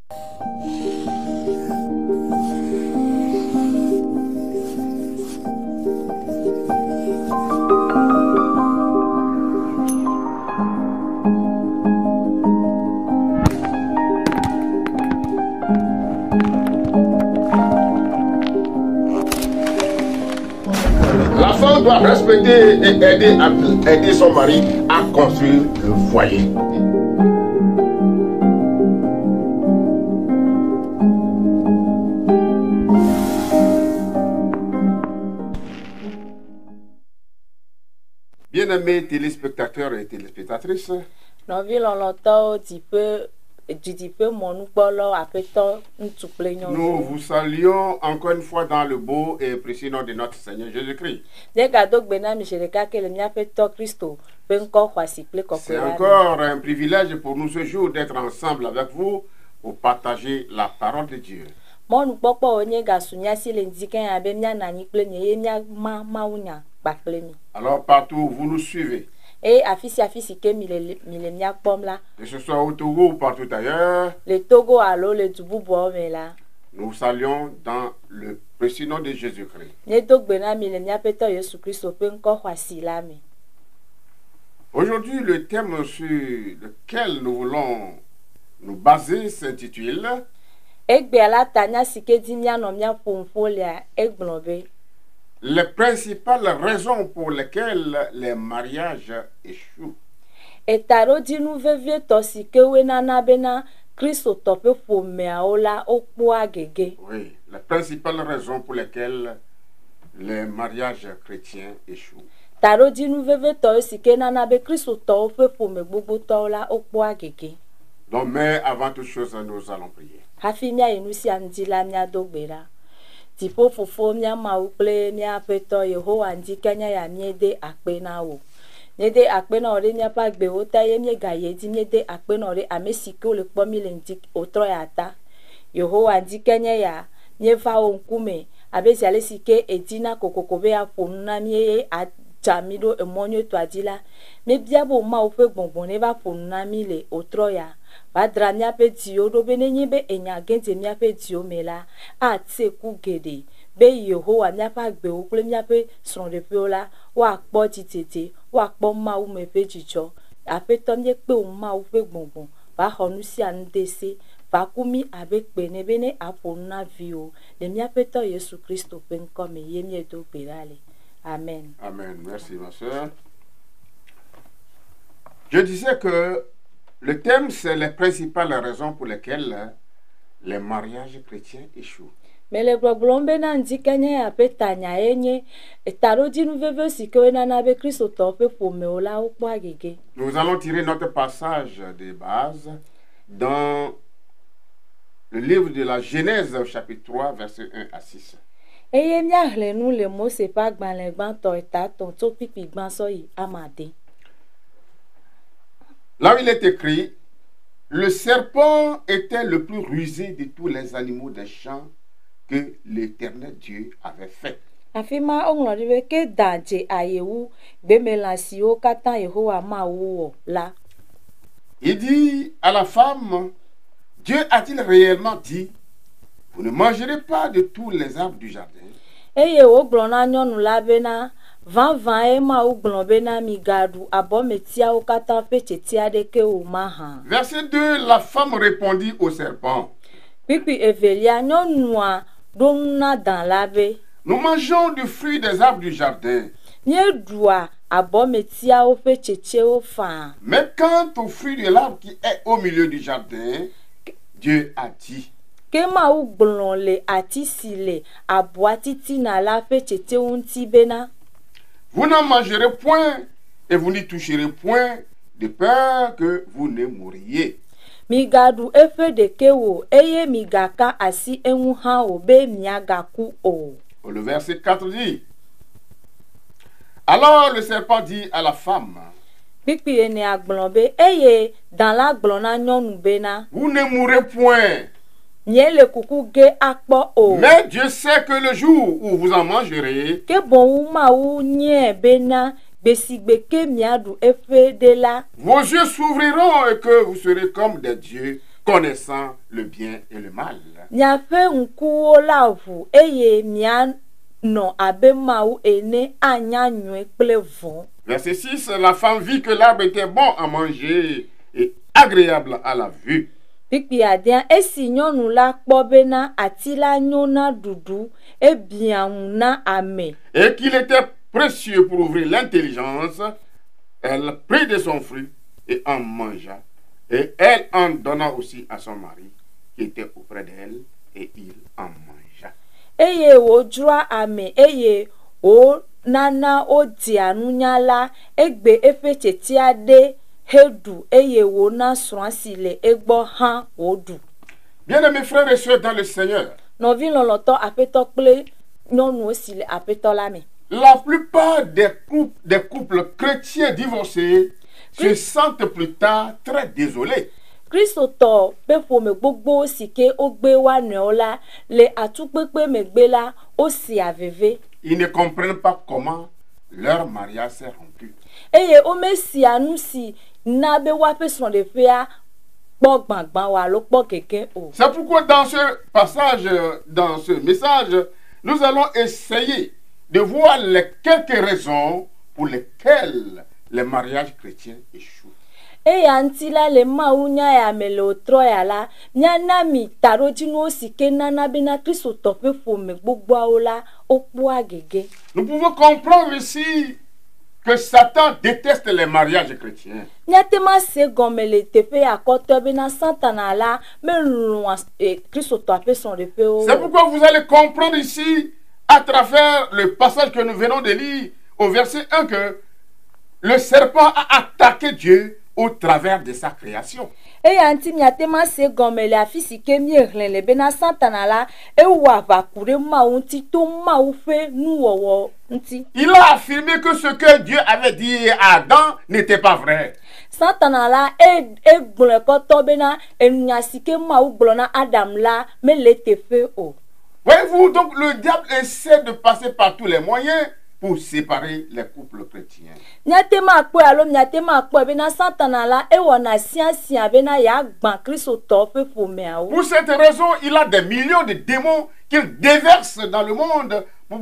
La femme doit respecter et aider son mari à construire le foyer. Bien-aimés téléspectateurs et téléspectatrices, nous vous saluons encore une fois dans le beau et précieux nom de notre Seigneur Jésus-Christ. C'est encore un privilège pour nous ce jour d'être ensemble avec vous pour partager la parole de Dieu. Alors partout où vous nous suivez, que ce soit au Togo ou partout ailleurs, nous saluons dans le précieux nom de Jésus-Christ. Aujourd'hui, le thème sur lequel nous voulons nous baser s'intitule les principales raisons pour lesquelles les mariages échouent. Oui, les principales raisons pour lesquelles les mariages chrétiens échouent. Donc, mais avant toute chose, nous allons prier. Tipo fofo mia maukle mia peto Yehowa ndikanya ya miede akpena wo. Miede akpena ore mia pagbe ota ye mie gayedi miede akpena ore amesike ole kpomi le ndik otro ya ta. Yehowa ndikanya ya nyefa onkume abesi ale sike etina kokokobe ya fonuna mie ajamido emonyo to adila. Me biabo ma ofe gbongbon ne va fonuna mi le otro ya. Badra miape dio do bene nyibe enyagente miape dio mela a tse ku gede be Yehowa miapa gbe okle miape sonde peola wa kpo titete wa kpo ma u mepe jijo apeto mie pe o ma u fe gbongbon ba honu si andese ba kumi abe pe ne bene apona vio le miape to Yesu Kristo pe nko me ye mie do perale. Amen. Amen. Merci ma sœur. Je disais que le thème, c'est les principales raisons pour lesquelles les mariages chrétiens échouent. Mais les problèmes n'ont pas pétania enye etarodi nous veve sike na na be Kristo tope pomeola okpo agege. Nous allons tirer notre passage de base dans le livre de la Genèse au chapitre 3 verset 1 à 6. Eye miahle nous le mot c'est pas gbanlegban to eta ton to pipi gban so yi amade. Là où il est écrit, le serpent était le plus rusé de tous les animaux des champs que l'Éternel Dieu avait fait. Afima ongloriwe ke daje ayewu bemelasi o katan Yehowa ma wo la. Il dit à la femme, Dieu a-t-il réellement dit, vous ne mangerez pas de tous les arbres du jardin? Eye o glona nyonu la bena Van ema ou globena migadu abometia o kata pechetia de ke o maha. Verset 2, la femme répondit au serpent. Pipi evelia nyonua donna dans l'abe. Nous mangeons du fruit des arbres du jardin. Nye doua abometia o pecheche o fa. Mais quant au fruit de l'arbre qui est au milieu du jardin, Dieu a dit. Kema ou glonle atisile aboatiti na la pecheche unti bena. Vous n'en mangerez point et vous n'y toucherez point de peur que vous ne mouriez. Migadu efe de kewo eye migaka asi enwuha obe miagaku o. Le verset 4 dit. Alors le serpent dit à la femme. Pipi ene aglonbe eye dans la glona nyonu bena. Vous ne mourrez point. Mais Dieu sait que le jour où vous en mangerez, vos yeux s'ouvriront et que vous serez comme des dieux, connaissant le bien et le mal. Miaƒe ŋkuwo la ʋu eye mianɔ abe Mawu ene anya nyuie kple vɔ̃. Verset 6, la femme vit que l'arbre était bon à manger et agréable à la vue. Kpikpiadea esi nyɔnu la kpɔ bena ati la nyo na ɖuɖu ebia ŋu na ame. Et qu'il était précieux pour ouvrir l'intelligence, elle prit de son fruit et en mangea. Et elle en donna aussi à son mari qui était auprès d'elle et il en mangea. Eye wòdzroa ame eye wònana wodzia nunya la egbe eƒe tsetia ɖe heɖu eye wòna srɔ̃a si le egbɔ hã wòɖu. Bien-aimés frères et sœurs dans le Seigneur, Nɔvi lɔlɔtɔ aƒetɔ kple nyɔnuwo si le aƒetɔ la me. la plupart des couples chrétiens divorcés se sentent plus tard très désolés. Kristotɔ ƒe ƒome gbogbo si ke wogbe wa nɔewo la le atukpekpe megbe la wosi aveve. Ils ne comprennent pas comment leur mariage s'est rompu. Eye womesia nu si na be woaƒe srɔ̃ɖeƒea kpɔ gbagba o alo kpɔ keke o. C'est pourquoi dans ce passage, dans ce message, nous allons essayer de voir les quelques raisons pour lesquelles les mariages chrétiens échouent. Eya ŋuti la le Mawu nya ya me le wòtrɔ ya la, miana mi taɖodzinuwo si ke nana bena Kristotɔ ƒe ƒome gbogboawo la wokpɔa gege. Nous pouvons comprendre ici que Satan déteste les mariages chrétiens. Miatema se gɔme le teƒe ya kɔtɔ bena Satana la melɔ̃a Kristotɔ ƒe srɔ̃ɖeƒewo. C'est pourquoi vous allez comprendre ici, à travers le passage que nous venons de lire, au verset 1, que le serpent a attaqué Dieu au travers de sa création. Eya ŋuti miatema se gɔme le afi si ke miehlẽ le bena Satana la ewɔ aʋaku ɖe Mawu ŋuti to Mawu ƒe nuwɔwɔ ŋuti. Il a affirmé que ce que Dieu avait dit à Adam n'était pas vrai. Satana la egblɔe kɔtɔ bena enunya si ke Mawu gblɔ na Adam la mele teƒe o. Voyez-vous, donc le diable essaie de passer par tous les moyens pour séparer les couples chrétiens. Miatema akpɔe alo miatema akpɔe bena Satana la ewɔna siasia bena yeagbã Kristotɔ ƒe ƒomeawo. Pour cette raison, il a des millions de démons qu'il déverse dans le monde pour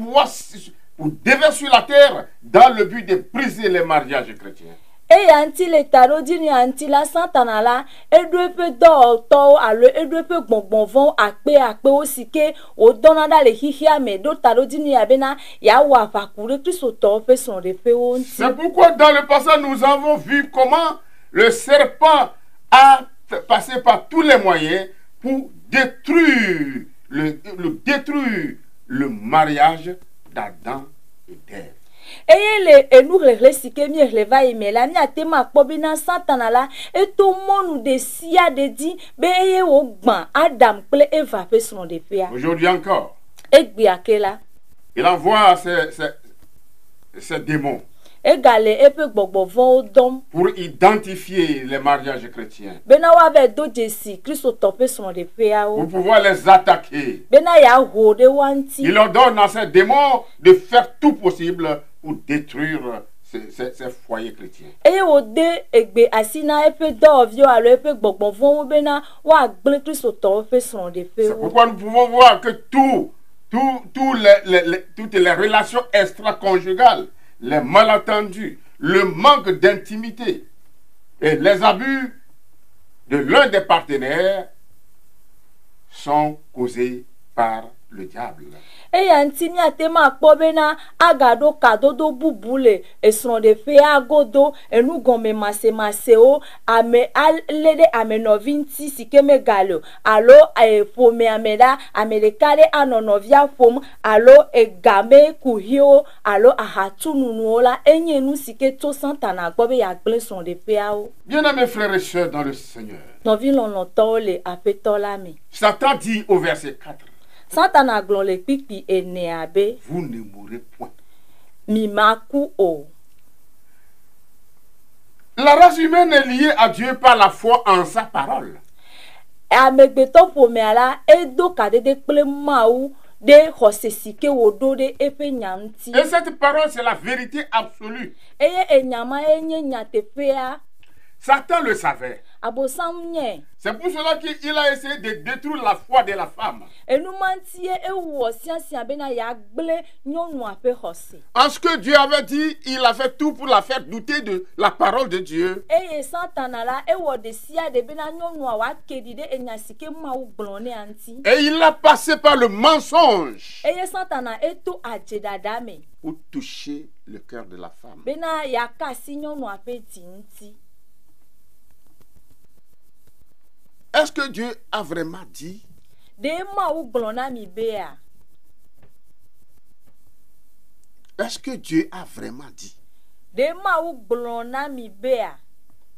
déverser sur la terre dans le but de briser les mariages chrétiens. Eya ŋuti le taɖodzinia ŋuti la Satana la eɖo eƒe dɔwɔtɔwo alo eɖo eƒe gbɔgbɔvɔwo akpeakpewo si ke wòdɔna ɖa le xixia me ɖo taɖodzinia bena yeawɔ aʋaku ɖe Kristotɔwo ƒe srɔ̃ɖeƒewo ŋuti. C'est pourquoi dans le passage nous avons vu comment le serpent a passé par tous les moyens pour détruire le mariage d'Adam et d'Ève. Eye le enuhlẽhlẽ si ke miehlẽ va yi me la miatema akpɔ bena Satana la eto mɔnu ɖe sia ɖe dzi be eye wògbã Adam kple Eva ƒe srɔ̃ɖeƒea. Aujourd'hui encore, Egbea ke la il envoie ces démons egale eƒe gbɔgbɔvɔwo dɔm pour identifier les mariages chrétiens, bena woava do dzesi Kristotɔ ƒe pour srɔ̃ɖeƒeawo pouvoir les attaquer. bena yeaho ɖe woa ŋuti. Il ordonne à ces démons de faire tout possible pour détruire ces foyers chrétiens. Eye wòde egbe asi na eƒe dɔwɔviwo alo eƒe gbɔgbɔvɔwo bena woagblẽ Kristotɔwo ƒe C'est srɔ̃ɖeƒewo. pourquoi nous pouvons voir que toutes les relations extra-conjugales, les malentendus, le manque d'intimité et les abus de l'un des partenaires sont causés par le diable. Eya ŋuti miatema akpɔ bena agaɖo kadodo bubu le esrɔ̃ɖeƒea godo enugɔme masemasewo ame alé ɖe ame nɔvi ŋuti si ke megale o alo ƒomea me ɖa ame ɖeka ɖe anɔ nɔvia ƒom alo egame kuhiwo alo ahatununuwo la enye nu si ke tso Satana gbɔ be yeagblẽ srɔ̃ɖeƒeawo. Bien-aimés frères et sœurs dans le Seigneur, Nɔvi lɔlɔtɔwo le aƒetɔ la me. Satan dit au verset 4, Satana gblɔ le kpikpi enea be vous ne mourrez point. mi maku o. La race humaine est liée à Dieu par la foi en sa parole. Amegbetɔ ƒomea la edo kaɖeɖe kple Mawu ɖe xɔse si ke wòɖo ɖe eƒe nya ŋuti. Et cette parole, c'est la vérité absolue. Eye enya ma enye nyateƒea. Satan le savait. Abosam nye. C'est pour cela qu'il a essayé de détruire la foi de la femme. Enumantie ewo siansia bena ya gble nyɔnu ape xɔse. En ce que Dieu avait dit, il a fait tout pour la faire douter de la parole de Dieu. Eye Satana la ewɔ de sia de bena nyɔnua wa kedi de enya sike Mawu gblɔ ne anti. Et il a passé par le mensonge Eye Satana eto adjedada me. pour toucher le cœur de la femme. Bena ya kasi nyɔnu ape tinti. Est-ce que Dieu a vraiment dit? De Mawu gblɔ na mi bea. Est-ce que Dieu a vraiment dit? De Mawu gblɔ na mi bea.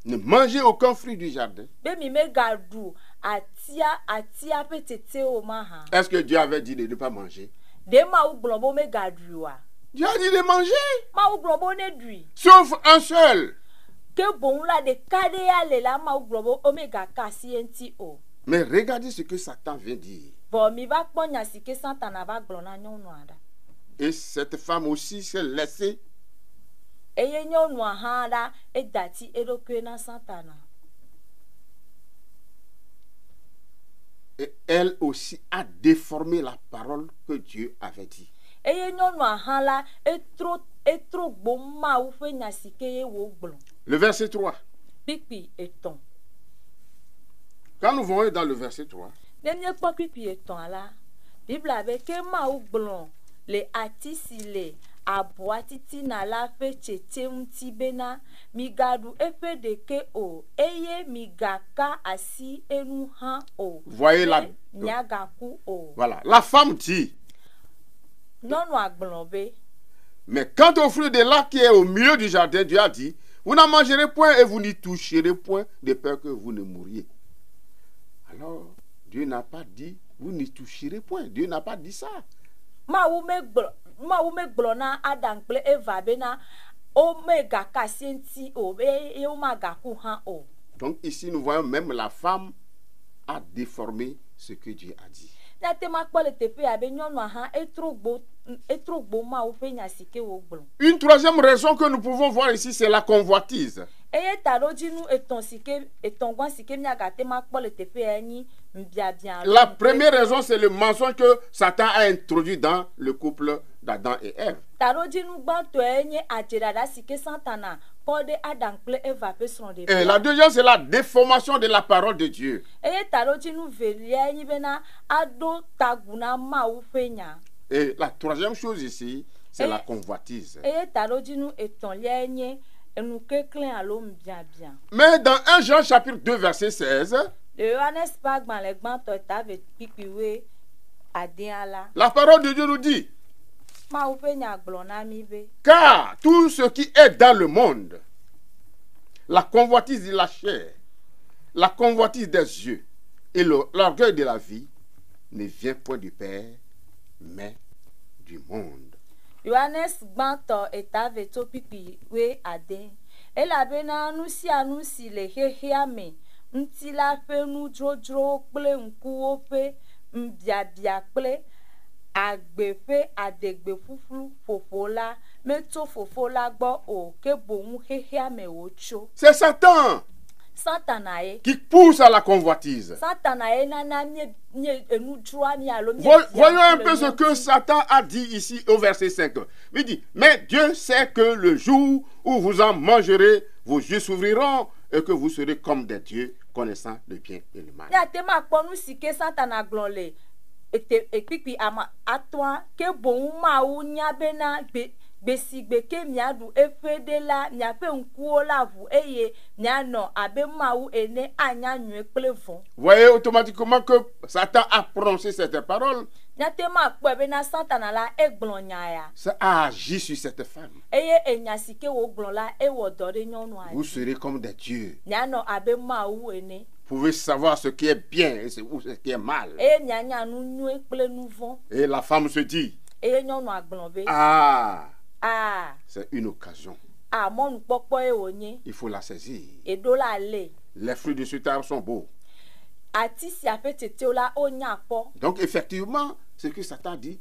Ne mangez aucun fruit du jardin. Be mi me gadu atia pe tete o ma ha. Est-ce que Dieu avait dit de ne pas manger? De Mawu gblɔ bo me gadu wa. Dieu a dit de manger. Mawu gblɔ bo ne dui. Sauf un seul. Ke bon la de kade ya le la Mawu gblɔ bo omega kasi enti o. Mais regardez ce que Satan vient dire. Bon mi va kpɔ nya si ke Satana va gblɔ na nyɔnua da. Et cette femme aussi s'est laissée. Eye nyɔnua hã da edati eɖokui na Satana. Et elle aussi a déformé la parole que Dieu avait dit. Eye nyɔnua hã la etro gbo Mawu ƒe nya si ke ye wo gblɔ. Le verset 3. Kpikpi etɔ̃. Quand nous voyons dans le verset 3, Ne miekpɔ kpikpi etɔ̃ la, Bibla be ke Mawu gblɔ le ati si le aboa titina la ƒe tsetse ŋuti bena migaɖu eƒe ɖeke o eye migaka asi enu hã o. voyez la. Miagaku o. Voilà. La femme dit, Nyɔnua gblɔ be. mais quant au fruit de l'arbre qui est au milieu du jardin, Dieu a dit, vous n'en mangerez point et vous n'y toucherez point de peur que vous ne mouriez. Alors, Dieu n'a pas dit, vous n'y toucherez point. Dieu n'a pas dit ça. Mawu me gblɔ na Adam kple Eva bena omegaka asi ŋuti o eye womagaku hã o. Donc ici, nous voyons même la femme a déformé ce que Dieu a dit. Nyatema kpɔ le teƒea be nyɔnua hã etro gbo Mawu ƒe nya si ke wo gblɔ. Une troisième raison que nous pouvons voir ici, c'est la convoitise. Eye taɖodzinu etɔ̃ gã si ke miagatema kpɔ le teƒea nyi biabia. La première raison, c'est le mensonge que Satan a introduit dans le couple d'Adam et Ève. Taɖodzinu gbãtɔe nye adzeɖaɖa si ke Satana kɔ ɖe Adam kple Eva ƒe srɔ̃ɖeƒe. Et la deuxième, c'est la déformation de la parole de Dieu. Eye taɖodzinu velia nyi bena aɖo tagu na Mawu ƒe nya. Et la troisième chose ici, c'est la convoitise. Eye taɖodzinu etɔ̃lia nye enu keklẽ alo biabia. Mais dans 1 Jean chapitre 2 verset 16, Le Yohanes ƒe agbalẽ gbãtɔ ta ve kpikpiwoe adea la. la parole de Dieu nous dit, Mawu ƒe nya gblɔ na mi be. car tout ce qui est dans le monde, la convoitise de la chair, la convoitise des yeux et l'orgueil de la vie ne vient point du Père, mais du monde. Yohanes gbãtɔ eta ve tso kpikpiwoe ade. Elabena nu sia nu si le xexea me ŋuti la ƒe nudzodzrowo kple ŋkuwo ƒe biabia kple agbe ƒe adegbe ƒuƒlu ƒoƒo la metso fofo la gbɔ o ke boŋu xexea me wotso. C'est Satan Satana ye. qui pousse à la convoitise. Satana ye nana nye enudzroa mi alo. Voyons un peu ce que Satan a dit ici au verset 5. Il dit, mais Dieu sait que le jour où vous en mangerez, vos yeux s'ouvriront et que vous serez comme des dieux, connaissant le bien et le mal. Nyatema kpɔ nu si ke Satana gblɔ le ekpikpi ama atɔa ke boŋu Mawu nya bena gbesigbe ke miaɖu eƒe ɖe la miaƒe ŋkuwo la ʋu eye mianɔ abe Mawu ene anya nyuie kple vɔ. Voyez automatiquement que Satan a prononcé cette parole. Nyatema kpɔe bena Satana la egblɔ nya ya. Ça a agi sur cette femme. Eye enya si ke wògblɔ la ewɔ dɔ ɖe nyɔnua Vous dzi. serez comme des dieux. Mianɔ abe Mawu ene. Vous pouvez savoir ce qui est bien et ce qui est mal. Eye mianya nu nyuie kple nu vɔ. Et la femme se dit, Eye nyɔnua gblɔ be. ah, C'est une occasion. Mɔnukpɔkpɔe wònye. Il faut la saisir. Eɖo la le. Les fruits de ce arbre sont beaux. Ati sia ƒe tsetsewo la wonya kpɔ. Donc effectivement, ce que Satan dit,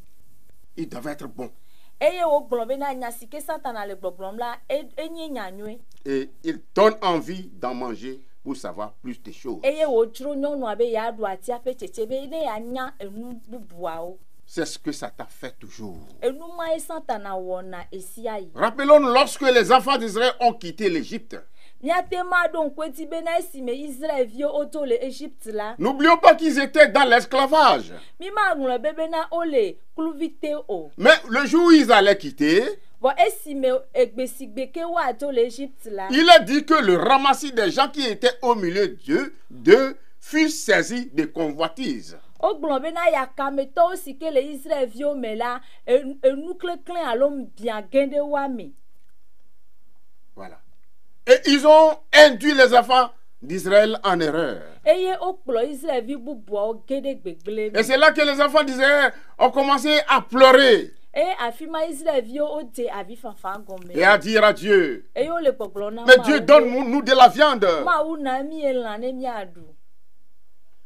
il devait être bon. Eye wògblɔ bena nya si ke Satana le gbɔgblɔm la enye nya nyuie. Et il donne envie d'en manger pour savoir plus de choses. eye wodzro nyɔnua be yeaɖu atia ƒe tsetse be ne yeanya enu bubuawo. C'est ce que Satan fait toujours. Enu mae Satana wɔna esia yi. Rappelons-nous, lorsque les enfants d'Israël ont quitté l'Égypte, Míate ma ɖo ŋkɔti be na esime Israelviwo woto le Egypte la. n'oublions pas qu'ils étaient dans l'esclavage. Mi ma ŋlɔ be bena wole kluvite o. Mais le jour où ils allaient quitter, Vɔ esime egbesigbe ke woato le Egypte la. il est dit que le ramassis des gens qui étaient au milieu d'eux fut saisi de convoitise. Wogblɔ be na yakametɔwo si ke le Israelviwo me la enu klekle alo biã gã ɖe woa me. Voilà. Et ils ont induit les enfants d'Israël en erreur. Eye wokplɔ Israelvi bubuawo ge ɖe gbegblẽ me. Et c'est là que les enfants d'Israël ont commencé à pleurer Eye afi ma Israelviwo wode avi fafa gɔme. et à dire à Dieu, Eye wole gbɔgblɔ na mais Dieu, donne-nous de la viande. Mawu na mi elã ne miaɖu.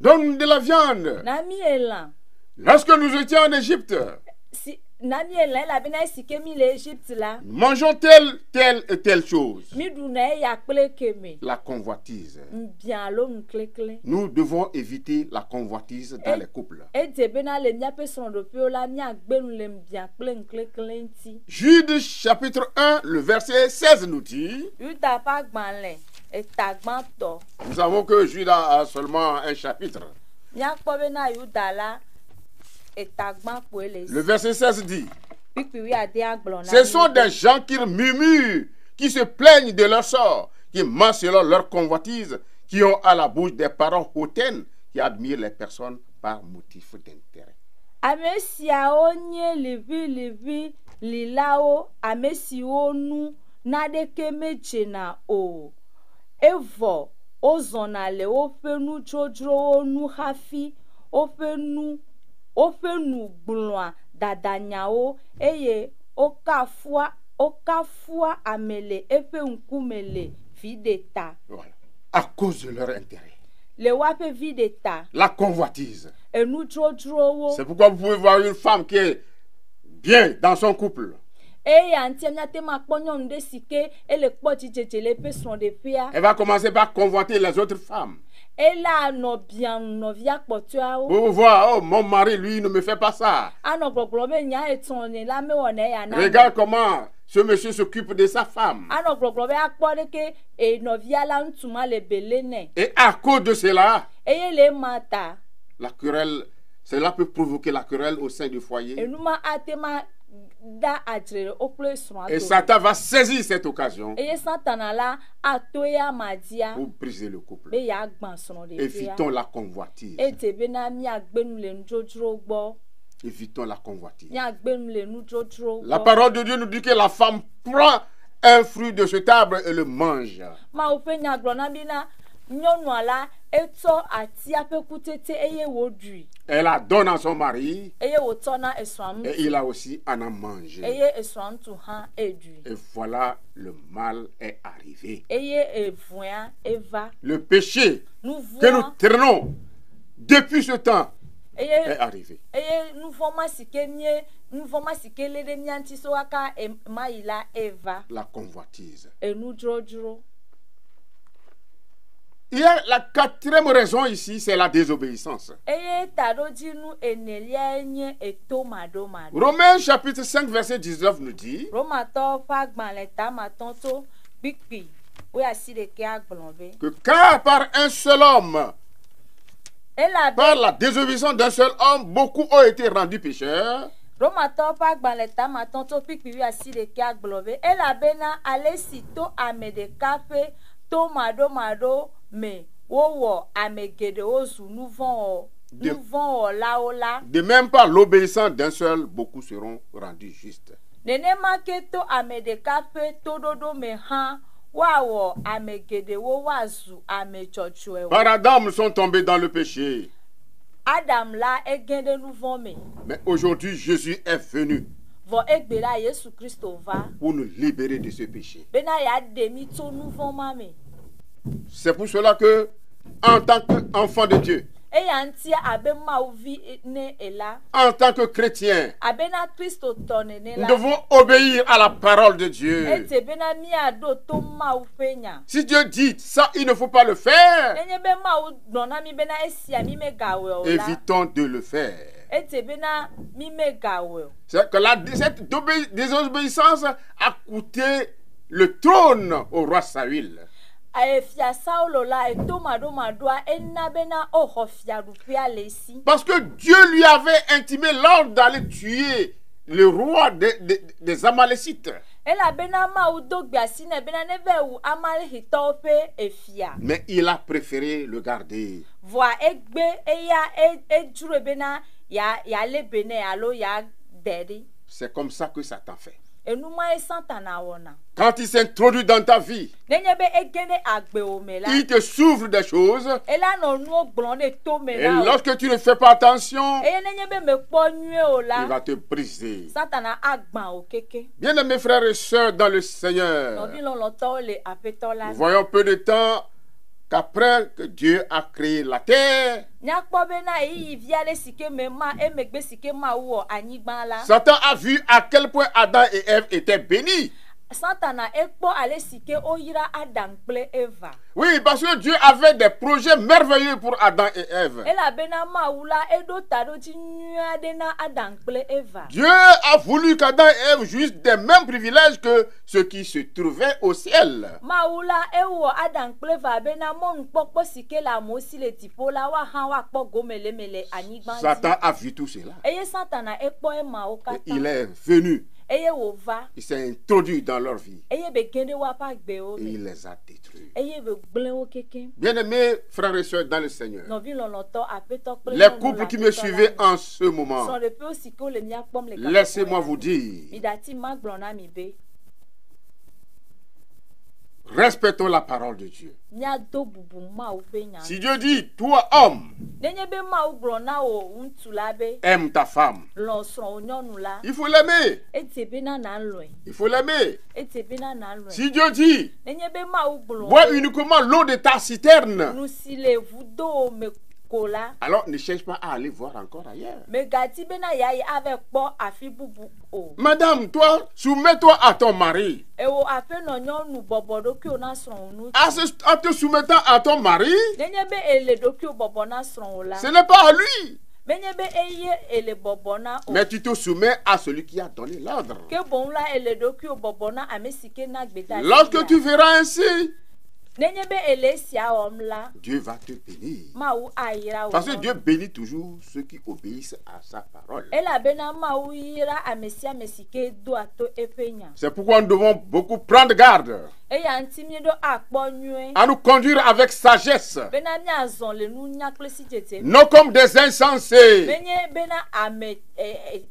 Donne-nous de la viande. Na mi elã. Lorsque nous étions en Égypte, Si na mi elã elabena esi ke mi le Egypte la. nous mangeons telle, telle et telle chose. Mi ɖuna eya kple keme. La convoitise. Biã alo nu klekle. Nous devons éviter la convoitise dans les couples. Edze bena le miaƒe srɔ̃ɖoƒewo la miagbe nu le biã kple nu klekle ŋuti. Jude chapitre 1, le verset 16 nous dit, Yuda ƒe agbalẽ etagbãtɔ. nous savons que Jude a seulement un chapitre. Míakpɔ bena Yuda la etagbã koe le Le verset 16 dit, kpikpi wuiade agblɔ na ce sont des gens qui murmurent, qui se plaignent de leur sort, qui mentent selon leur convoitise, qui ont à la bouche des paroles hautaines, qui admirent les personnes par motif d'intérêt. Ame siawo nye liʋĩliʋĩ lilawo, ame siwo nu naɖeke medzena o. Evɔ wozɔna le woƒe nudzodzrowo nu hafi woƒe nu gblɔa dadanyawo eye wokafua ame le eƒe ŋkume le vi ɖe ta. Voilà. À cause de leur intérêt. Le woaƒe vi ɖe ta. La convoitise. Enudzodzrowo. C'est pourquoi vous pouvez voir une femme qui est bien dans son couple. Eya ŋutia míate ma kpɔ nyɔnu ɖe si ke ele kpɔ dzidzedze le eƒe srɔ̃ɖeƒea. Elle va commencer par convoiter les autres femmes. Ela anɔ biã nɔvia kpɔtɔeawo. Vous voir, oh, mon mari, lui, ne me fait pas ça. Anɔ gbɔgblɔ be nya etɔ̃ ne la mewɔna eya na. Regarde comment ce monsieur s'occupe de sa femme. Anɔ gbɔgblɔ be akpɔ ɖeke nɔvia la ŋutsu ma le bele nɛ. Et à cause de cela, Eye le ema ta. la querelle, cela peut provoquer la querelle au sein du foyer. Enuma ate ma da adzre wo kple srɔ̃a Et dome. Satan va saisir cette occasion Eye Satana la ato ya madia pour briser le couple. be yeagbã srɔ̃ɖeƒea. Évitons la convoitise. Edze bena miagbe nu le nudzodzro gbɔ. Évitons la convoitise. Miagbe nu le nudzodzro La gbɔ. parole de Dieu nous dit que la femme prend un fruit de cet arbre et le mange. Mawu ƒe nya gblɔ na mi na nyɔnua la etsɔ atia ƒe kutete eye wòɖui. Elle la donne à son mari Eye wòtsɔ na esrɔ̃a et ŋutsu. il a aussi en a mangé. Eye esrɔ̃a ŋutsu hã eɖui. Et voilà, le mal est arrivé. Eye evũa eva. Le péché Nu que nous vɔ̃a traînons depuis ce temps est eye arrivé. nu vɔ̃ ma si ke lé ɖe mía ŋuti so waka ma yi la eva. La convoitise. Enudzodzro. Il y a la quatrième raison ici, c'est la désobéissance. Eye taɖodzinu enelia nye etomaɖomaɖo. Romains chapitre 5 verset 19 nous dit, Romatɔwo ƒe agbalẽ tamatɔ to kpikpi wuiasiɖekea gblɔ be. que car par un seul homme, Elabe par la désobéissance d'un seul homme, beaucoup ont été rendus pécheurs. Romatɔwo ƒe agbalẽ tamatɔ to kpikpi wuiasiɖekea gblɔ be elabena ale si to ame ɖeka ƒe tomaɖomaɖo me wowɔ ame geɖewo zu nuvɔ̃wɔlawo la. De même par l'obéissance d'un seul, beaucoup seront rendus justes. Nenema ke to ame ɖeka ƒe toɖoɖo me hã woawɔ ame geɖewo woazu ame tsɔtsɔewo. Par Adam, nous sommes tombés dans le péché. Adam la egẽ ɖe nu vɔ̃ me. Mais aujourd'hui, Jésus est venu Vɔ egbe la Yesu Kristo va pour nous libérer de ce péché. bena yeaɖe mi tso nu vɔ̃ ma me. C'est pour cela que, en tant qu'enfant de Dieu, eya nti abe mauvi ne ela En tant que chrétien, abe na Kristo tone ne nous la devons obéir à la parole de Dieu. ete be na mi ado to mau penya Si Dieu dit ça, il ne faut pas le faire, enye be mau dona mi be na esia mi me gawe ola évitons de le faire. ete be na mi me gawe C'est que cette désobéissance a coûté le trône au roi Saül. Fia Saulo la eto madoa enna be na oho fia rupia lesi Parce que Dieu lui avait intimé l'ordre d'aller tuer le roi des Amalécites. ela be na mau dogbiasi na be na neve wu amale hito pe efia Mais il a préféré le garder. voa egbe eya ejure be na ya lebe ne alo ya deri C'est comme ça que Satan fait. enuma e Santana wona Quand il s'introduit dans ta vie, nenye be egene agbe omela il te s'ouvre des choses. ela no nu ogbon de to me Et la lorsque tu ne fais pas attention, eye nenye be me kpo nue o il la va te briser. Santana agban o keke Bien-aimés frères et sœurs dans le Seigneur, no bi lon to le apeto la nous voyons peu de temps qu'après que Dieu a créé la terre, nya kpo be na yi viale sike me ma emegbe sike ma wo anyigban la Satan a vu à quel point Adam et Ève étaient bénis. Santana ekpo ale sike oyira Adam kple Eva Oui, parce que Dieu avait des projets merveilleux pour Adam et Ève. ela be na ma wula edo tado ti nua de na Adam kple Eva Dieu a voulu qu'Adam et Ève jouissent des mêmes privilèges que ceux qui se trouvaient au ciel. ma wula ewo Adam kple Eva be na mo nkpokpo sike la mo si le tipo la wa han wa kpo gomele mele anyigban Satan a vu tout cela. eye Santana ekpo e ma o Et kata il est venu. eye wo va Il s'est introduit dans leur vie. eye be gende wa pa gbe o Et me il les a détruits. eye be gble o keke Bien-aimés frères et sœurs dans le Seigneur, no vi lon to apeto kple les couples qui me suivez en ce son moment, de pe sike o le mia kpom le laissez-moi vous dire, mi dati ma gblona mi be respectons la parole de Dieu. mia do bubu ma o pe nya Si Dieu dit, toi homme, nenye be ma o gblona o ntu la be aime ta femme, lon son o nyonu la il faut l'aimer. ete be na na nlo Il faut l'aimer. ete be na na nlo Si Dieu dit, nenye be ma o gblon bois uniquement l'eau de ta citerne, nu si le vudo me kola alors ne cherche pas à aller voir encore ailleurs. me gati be na ya avec kpo afi bubu o Madame, toi, soumets-toi à ton mari. ewo ape no nyonu bobo do ki o na son nu En te soumettant à ton mari, nenye be ele do ki o bobo na son o la ce n'est pas à lui. menye be eye ele bobo na o Mais tu te soumets à celui qui a donné l'ordre. ke bon la ele do ki o bobo na amesike na gbeta Lorsque tu verras ainsi, nenye be ele sia om la Dieu va te bénir. ma u ayira o Parce que Dieu bénit toujours ceux qui obéissent à sa parole. ela be na ma u yira amesia mesike do ato epenya C'est pourquoi nous devons beaucoup prendre garde eya ntimi do akpo nyue à nous conduire avec sagesse, be na mi azon le nu nya kple si jete non comme des insensés, menye be na ame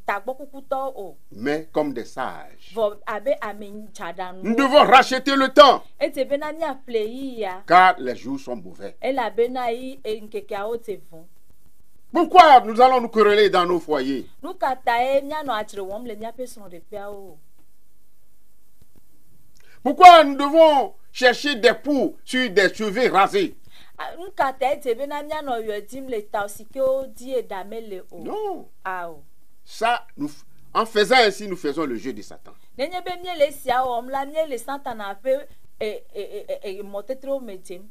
tagbo kukuto o mais comme des sages. vo abe ame Nous chadanu devons racheter le temps, ete be na nya plei ya car les jours sont mauvais. ela be na yi nkeke a o te vun Pourquoi nous allons nous quereller dans nos foyers? nu kata e mia no achire wom le mia person de pia o Pourquoi nous devons chercher des poux sur des cheveux rasés? nu kata ete be na mia no yo dim le ta sike o di e damele o Non. a o Ça, en faisant ainsi, nous faisons le jeu de Satan. nenye be mie le sia o mla mie le Santana pe motetro mejem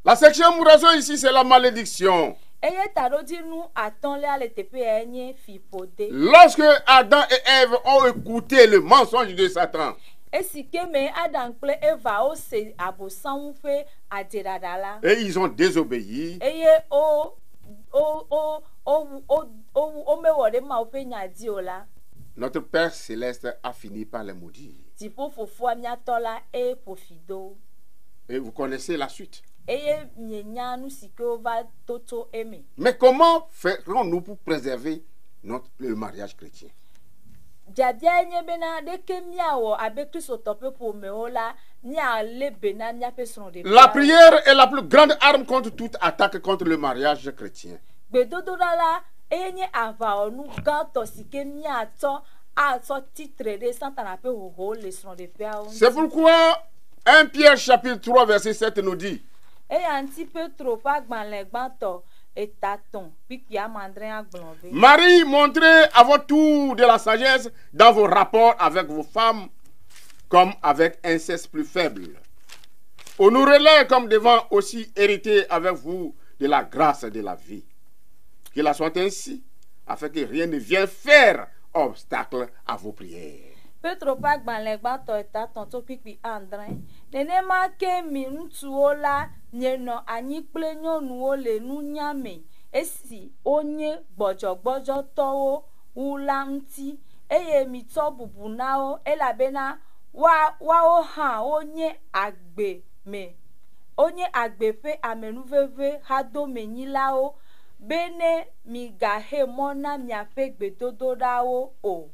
La section mouraison ici, c'est la malédiction. eye taro di nu aton le ale tepe enye fipode Lorsque Adam et Ève ont écouté le mensonge de Satan, esike me Adam kple Eva o se abosan fe adirada la et ils ont désobéi, eye o me wore ma o fe nya di o la notre Père Céleste a fini par les maudire. tipo fofo amia tola e pofido Et vous connaissez la suite. eye mienya nu sike o va toto eme Mais comment ferons-nous pour préserver le mariage chrétien? jabia enye bena de ke miawo abe Kristo tope po me o la ni ale bena mia person de La prière est la plus grande arme contre toute attaque contre le mariage chrétien. gbedodo la enye ava onu gato sike mia to a so titre de Santana pe ho le son de pia o C'est pourquoi 1 Pierre chapitre 3 verset 7 nous dit: e anti Petro pa gbanle gbanto etaton pipi amandrin aglonve. Marie, montrez à votre tour de la sagesse dans vos rapports avec vos femmes, comme avec un sexe plus faible. Honorez-les comme devant aussi hériter avec vous de la grâce de la vie. Qu'il en soit ainsi, afin que rien ne vienne faire obstacle à vos prières. Petro pa gbanlegba to etaton to pipi andrin. Nenema ke mi ntsuo la nye no anyi kple nyɔnuwo le nu nyame esi onye gbɔdzɔgbɔdzɔ tɔwo wula ŋuti eye mitsɔ bubu na wo elabena wawo hã wonye agbe me onye agbe ƒe amenuveve hadomenyilawo bene migahe mɔ na miaƒe gbedodoɖawo o.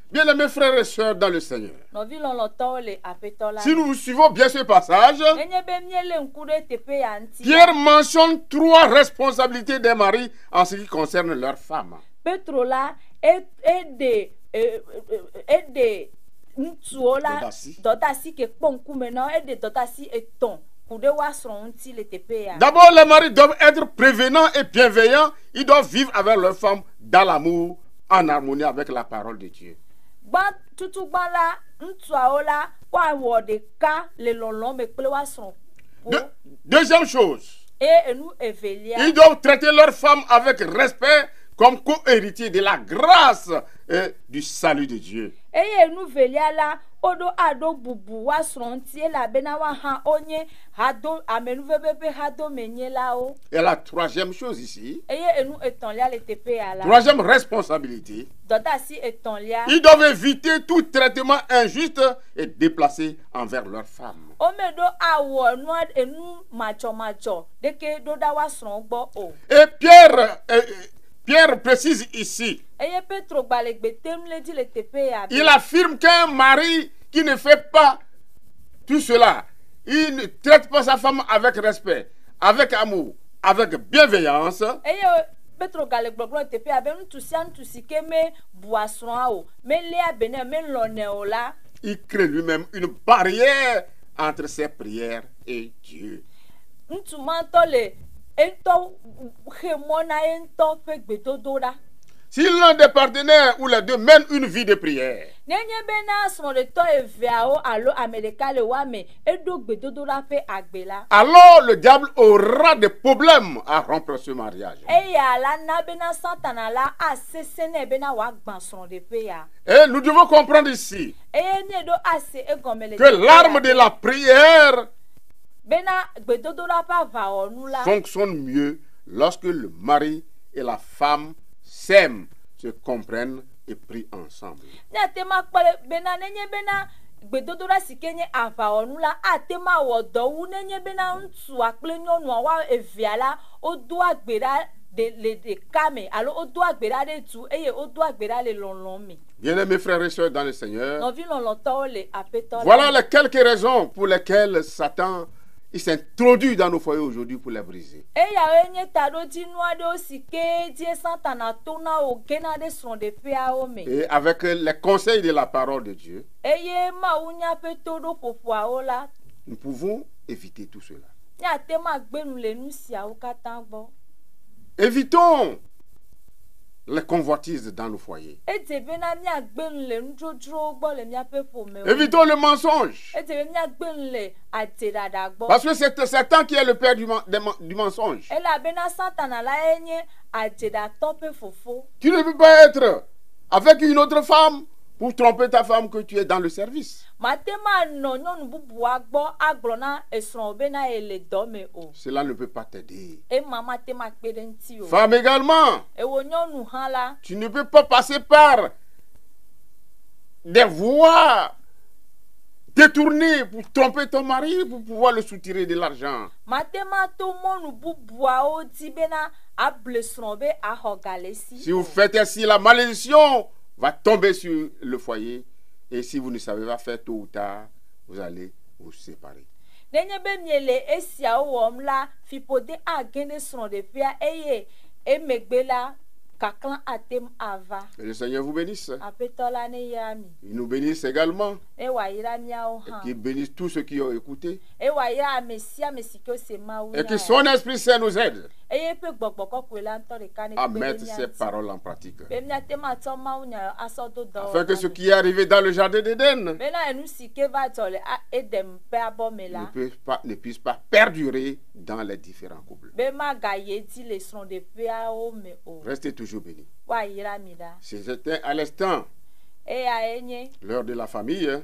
Bien-aimés frères et sœurs dans le Seigneur, Nɔvi lɔlɔtɔwo le aƒetɔ la si nous suivons bien ce passage, nenye be miele ŋku ɖe teƒe ya ŋuti Pierre mentionne 3 responsabilités des maris en ce qui concerne leurs femmes. Petro la ede ŋutsuwo la dɔdasi ke kpɔ ŋkume na wo ede dɔdasi etɔ̃ ku ɖe woa srɔ̃ ŋuti le teƒe ya. D'abord, les maris doivent être prévenants et bienveillants. Ils doivent vivre avec leurs femmes dans l'amour, en harmonie avec la parole de Dieu. Tutugba la ŋutsuawo la woawɔ ɖeka le lɔlɔ̃ me kple woa srɔ̃. Deuxième chose, Enu evelia. ils doivent traiter leurs femmes avec respect comme co-héritiers de la grâce et du salut de Dieu. Eye enu velia la woɖo aɖo bubu woa srɔ̃ ŋuti elabena woahã wonye hado amenuveve ƒe hadomenyelawo. Et la troisième chose ici, Eye enu etɔ̃lia le teƒe ya la. troisième responsabilité, Dɔdasi etɔ̃lia. ils doivent éviter tout traitement injuste et déplacé envers leurs femmes. Ome ɖo awɔ enu matsɔmatsɔ ɖeke ɖo ɖa woa srɔ̃ gbɔ o. Et Pierre précise ici, Eye Petro gbalegbe tem le dzi le teƒe ya. il affirme qu'un mari qui ne fait pas tout cela, il ne traite pas sa femme avec respect, avec amour, avec bienveillance, Eye Petro gale gbɔgblɔ le teƒe ya be ŋutsu sia ŋutsu si ke me bua srɔ̃a o, meléa bene melɔnɛ o la. il crée lui-même une barrière entre ses prières et Dieu. Ŋutsu ma ŋutɔ le eŋutɔ xe mɔ na ye ŋutɔ ƒe gbedodo ɖa. Si l'un des partenaires ou les deux mène une vie de prière, Nenye bena srɔ̃ɖetɔ eveawo alo ame ɖeka le woa me eɖo gbedodo ɖa ƒe agbe la. alors le diable aura des problèmes à rompre ce mariage. Eya la na bena Satana la asese nɛ bena wòagbã srɔ̃ɖeƒe ya. Et nous devons comprendre ici Eye ne ɖo ase egɔme le que l'arme de la prière bena gbedodoɖa ƒe aʋawɔnu la fonctionne mieux lorsque le mari et la femme s'aiment, se comprennent et prient ensemble. miate ma kpɔ le bena nenye bena gbedodoɖa si ke nye aʋawɔnu la ate ma wɔ dɔ wu nenye bena ŋutsua kple nyɔnua wa evea la wodo agbe ɖa le ɖeka me alo wodo agbe ɖa ɖe tu eye wodo agbe ɖa le lɔlɔ̃ me. Bien-aimés frères et sœurs dans le Seigneur, Nɔvi lɔlɔ̃tɔwo le aƒetɔ voilà la. les quelques raisons pour lesquelles Satan il s'introduit dans nos foyers aujourd'hui pour les briser. Eyawoe nye taɖodzinu aɖewo si ke die Satana tona wo gena ɖe srɔ̃ɖeƒeawo me. Et avec les conseils de la parole de Dieu, Eye Mawu nya ƒe toɖoƒoƒoawo la nous pouvons éviter tout cela. miate ma gbe nu le nu siawo katã gbɔ. Évitons les convoitises dans nos foyers. Edze bena miagbe nu le nudzodzrowo gbɔ le miaƒe ƒomewo. Évitons le mensonge. Edze be miagbe nu le adzeɖaɖa gbɔ. Parce que c'est Satan qui est le père du mensonge. Elabena Satana la ye nye adzeɖatɔ ƒe fofo. Tu ne peux pas être avec une autre femme pour tromper ta femme que tu es dans le service. Mate ma nɔ nyɔnu bubua gbɔ agblɔ na esrɔ̃wò bena ye le dɔ me o. Cela ne peut pas t'aider. Ema mate ma kpe ɖe ŋuti o. Femme également, Ewo nyɔnu hã la. tu ne peux pas passer par des voies détournées pour tromper ton mari, pour pouvoir le soutirer de l'argent. Mate ma to mɔnu bubuawo dzi bena able srɔ̃ be axɔ galesi. Si vous faites ainsi, la malédiction va tomber sur le foyer. Et si vous ne savez pas faire tôt ou tard, vous allez vous séparer. Nenye be miele esiawo wɔm la, fiƒode age ɖe srɔ̃ɖeƒea eye emegbe la kakla atem ava. Que le Seigneur vous bénisse. Aƒetɔ la ne yra mi. Il nous bénisse également. Ne wòayra miawo Et hã. qu'il bénisse tous ceux qui ont écouté. Wòayra ame sia ame si ke wose Mawu Et que nya. son Esprit Saint nous aide eye pe gbogbo kokwe la nto de kan à mettre ces paroles en pratique. be mia te ma to ma unya asodo do Afin que ce qui est arrivé dans le jardin d'Éden be na enu sike va tole a edem pe abomela ne puisse pas perdurer dans les différents couples. be ma ga ye ti le son de pe a o me o Restez toujours bénis. wa yira mi da C'était à l'instant e a enye l'heure de la famille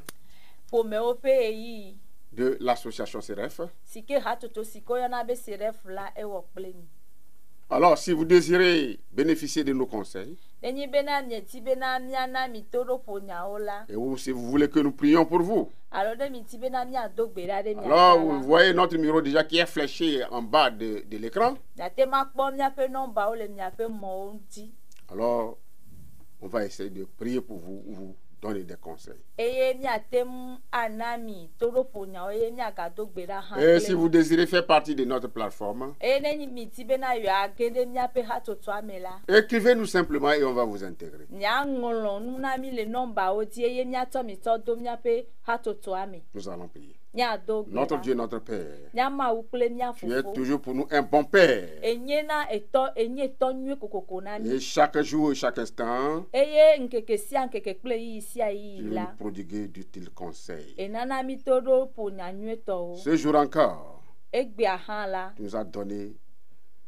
po me o pe yi de l'association CEREF. sike hatoto siko yana be seref la e wo pleni. Alors, si vous désirez bénéficier de nos conseils, Enyi bena mieti bena miana mitoro po nyaola. et si vous voulez que nous prions pour vous, Alors de miti bena mia dogbera de mia. alors vous voyez notre numéro déjà qui est fléché en bas de l'écran. Na te makpo mia pe nomba o le mia pe mo onti. Alors, on va essayer de prier pour vous ou vous donner des conseils. Eye mia tem anami toro po nyao eye mia ga dogbera han. Et si vous désirez faire partie de notre plateforme, Eye nenyi miti bena yo agede mia pe hatoto amela. écrivez-nous simplement et on va vous intégrer. Nya ngolo nuna mi le nomba o ti eye mia to mi to do mia pe hatoto ame. Nous allons prier. Nya dogbera. Notre Dieu, notre Père, Nya ma ukle mia tu es fofo. toujours pour nous un bon Père. Enye na enye to nwe kokoko nami. Et chaque jour et chaque instant, Eye nkeke sia nkeke kple yi sia yi tu nous la. prodigues d'utiles conseils. Enana mi todo po nyanyue to. Ce jour encore, Egbe ahan la. tu nous as donné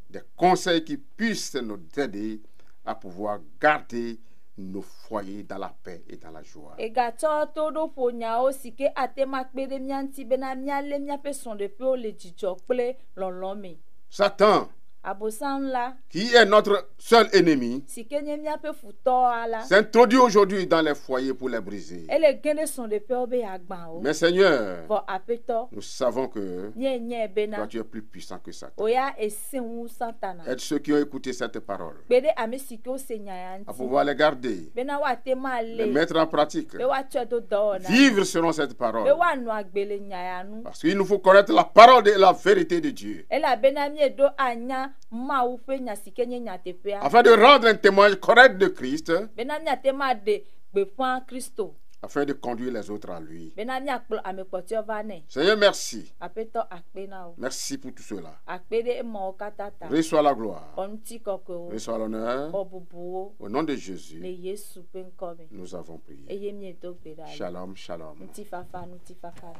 des conseils qui puissent nous aider à pouvoir garder nos foyers dans la paix et dans la joie. Ega to todo po nyao sike atema kpede mianti bena miale miape son de pe o le jijo kple lolome. Satan, Abosan la. qui est notre seul ennemi, Sike nye miape futo ala. s'introduit aujourd'hui dans les foyers pour les briser. Ele gene son de pe obe agban o. Mais Seigneur, Vo apeto. nous savons que Nye nye toi bena. tu es plus puissant que Satan. Oya esen wu santana. Aide ceux qui ont écouté cette parole Kpede ame sike o se à nyayanti. pouvoir les garder, Bena wa tema les le. mettre en pratique, Be wa tue do do na. vivre selon cette Be parole. wa no agbele nyayanu. Parce qu'il nous faut connaître la parole et la vérité de Dieu, Ela bena mi do anya ma wu pe nya sike nye nya tepea. afin de rendre un témoignage correct de Christ, Bena mi atema de gbepan Kristo. afin de conduire les autres à lui. Bena mi akplo amekpoti ovane. Seigneur, merci. Apeto akpena o. Merci pour tout cela. Akpede mo katata. Reçois la gloire, Onti koko o. reçois l'honneur. Obubu o. Au nom de Le Jésus, Yesu pe nkome. nous avons prié. Eye mi do gbera. Shalom, shalom. Nti fafa nti fakara.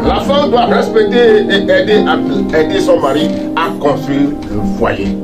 La femme doit respecter et aider son mari à construire le foyer.